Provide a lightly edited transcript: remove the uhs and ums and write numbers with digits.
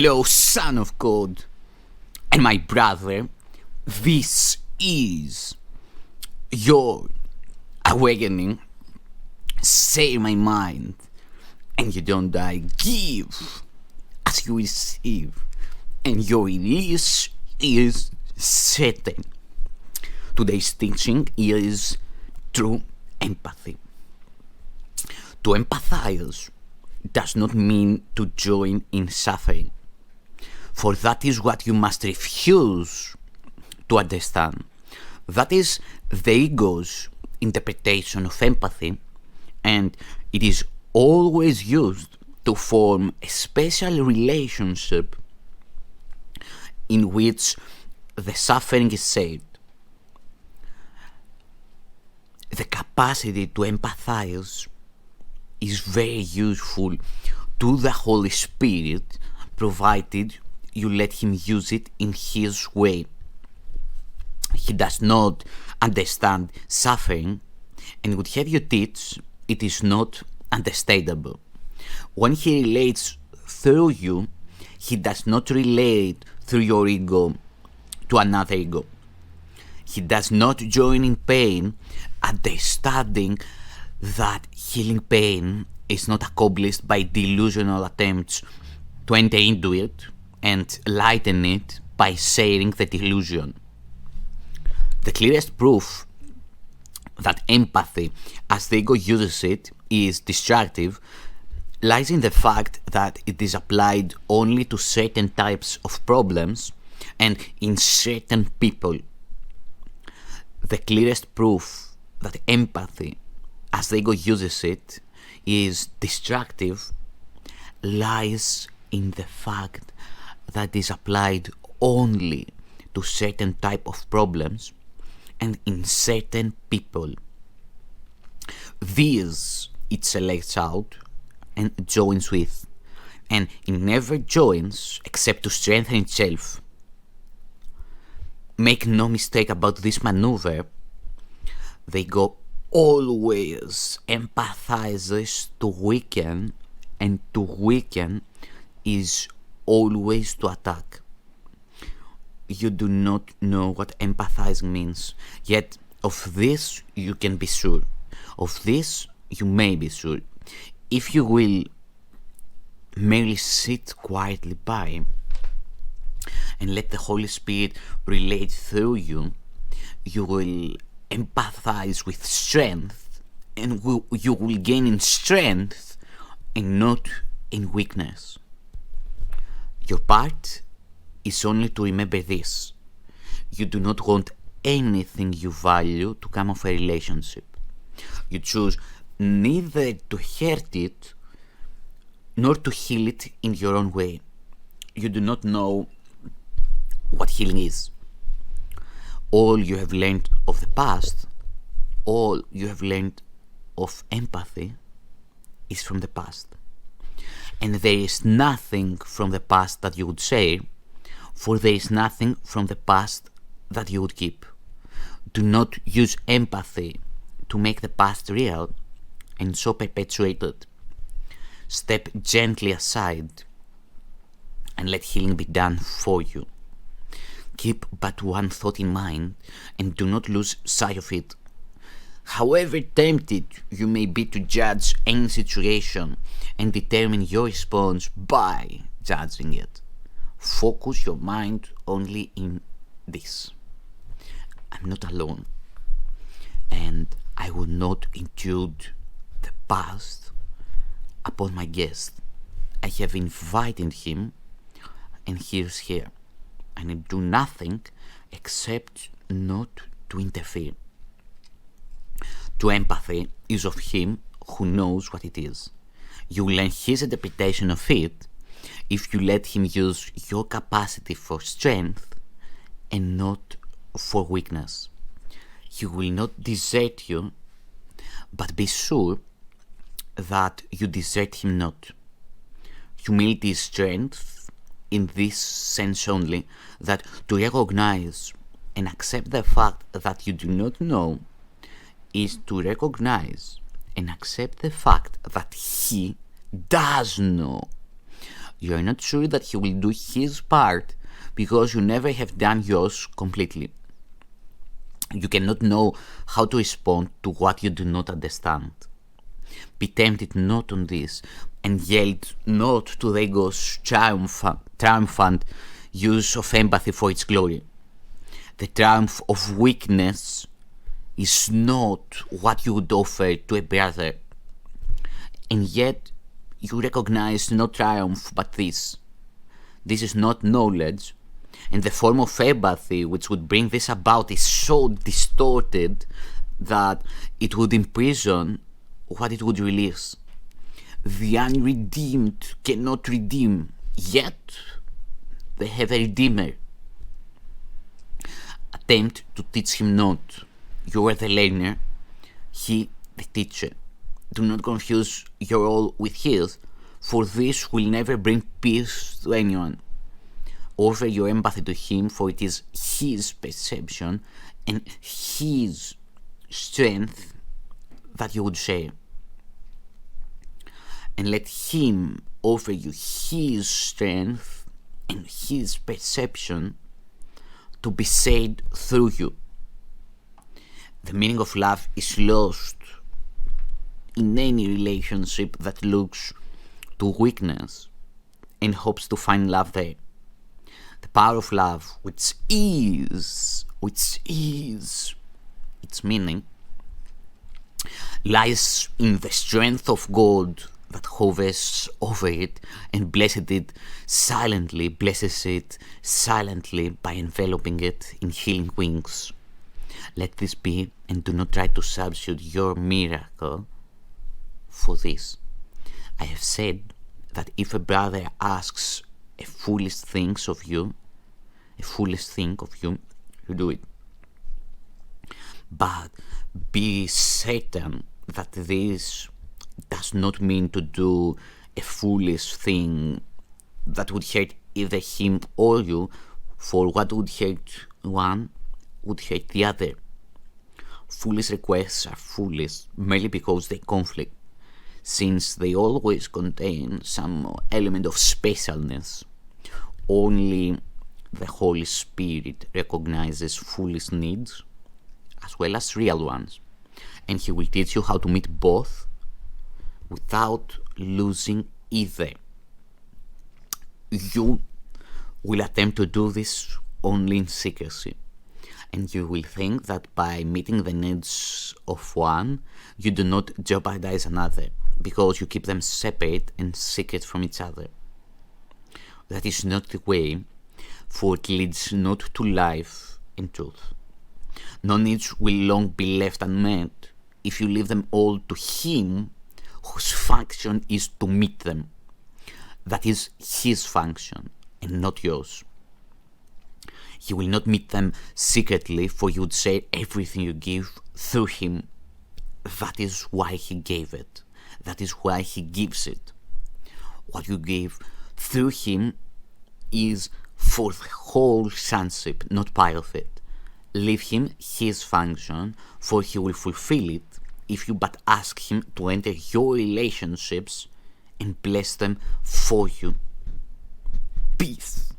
Hello, son of God, and my brother. This is your awakening. Say my mind, and you don't die. Give as you receive, and your release is certain. Today's teaching is true empathy. To empathize does not mean to join in suffering, for that is what you must refuse to understand. That is the ego's interpretation of empathy, and it is always used to form a special relationship in which the suffering is shared. The capacity to empathize is very useful to the Holy Spirit, provided you let Him use it in His way. He does not understand suffering, and would have you teach it is not understandable. When He relates through you, He does not relate through your ego to another ego. He does not join in pain, understanding that healing pain is not accomplished by delusional attempts to enter into it and lighten it by sharing the delusion. The clearest proof that empathy, as the ego uses it, is destructive lies in the fact that it is applied only to certain types of problems and in certain people. The clearest proof that empathy, as the ego uses it, is destructive lies in the fact that it is applied only to certain type of problems and in certain people. These it selects out and joins with, and it never joins except to strengthen itself. Make no mistake about this maneuver, the ego always empathizes to weaken, and to weaken is always to attack. You do not know what empathizing means, yet of this you can be sure. Of this you may be sure. If you will merely sit quietly by and let the Holy Spirit relate through you, you will empathize with strength, and you will gain in strength and not in weakness. Your part is only to remember this: you do not want anything you value to come of a relationship. You choose neither to hurt it nor to heal it in your own way. You do not know what healing is. All you have learned of the past, all you have learned of empathy is from the past. And there is nothing from the past that you would share, for there is nothing from the past that you would keep. Do not use empathy to make the past real and so perpetuate it. Step gently aside and let healing be done for you. Keep but one thought in mind and do not lose sight of it. However tempted you may be to judge any situation and determine your response by judging it, focus your mind only in this: I'm not alone, and I will not intrude the past upon my guest. I have invited him, and he is here, and I do nothing except not to interfere. True empathy is of him who knows what it is. You will learn his interpretation of it if you let him use your capacity for strength and not for weakness. He will not desert you, but be sure that you desert him not. Humility is strength in this sense only, that to recognize and accept the fact that you do not know is to recognize and accept the fact that he does know. you're not sure that he will do his part because you never have done yours completely. You cannot know how to respond to what you do not understand. Be tempted not on this, and yield not to the ego's triumphant use of empathy for its glory. The triumph of weakness is not what you would offer to a brother, and yet you recognize no triumph but this. This is not knowledge, and the form of empathy which would bring this about is so distorted that it would imprison what it would release. The unredeemed cannot redeem, yet they have a redeemer. Attempt to teach him not. You are the learner, he the teacher. Do not confuse your all with his, for this will never bring peace to anyone. Offer your empathy to him, for it is his perception and his strength that you would share. And let him offer you his strength and his perception to be said through you. The meaning of love is lost in any relationship that looks to weakness and hopes to find love there. The power of love, which is its meaning, lies in the strength of God that hovers over it and blesses it silently by enveloping it in healing wings. Let this be, and do not try to substitute your miracle for this. I have said that if a brother asks a foolish thing of you, you do it. But be certain that this does not mean to do a foolish thing that would hurt either him or you, for what would hurt one would hurt the other. Foolish requests are foolish merely because they conflict, since they always contain some element of specialness. Only the Holy Spirit recognizes foolish needs as well as real ones, and He will teach you how to meet both without losing either. You will attempt to do this only in secrecy, and you will think that by meeting the needs of one, you do not jeopardize another, because you keep them separate and secret from each other. That is not the way, for it leads not to life and truth. No needs will long be left unmet if you leave them all to Him whose function is to meet them. That is His function and not yours. He will not meet them secretly, for you would share everything you give through Him. That is why He gave it. That is why He gives it. What you give through Him is for the whole sonship, not part of it. Leave Him His function, for He will fulfill it if you but ask Him to enter your relationships and bless them for you. Peace.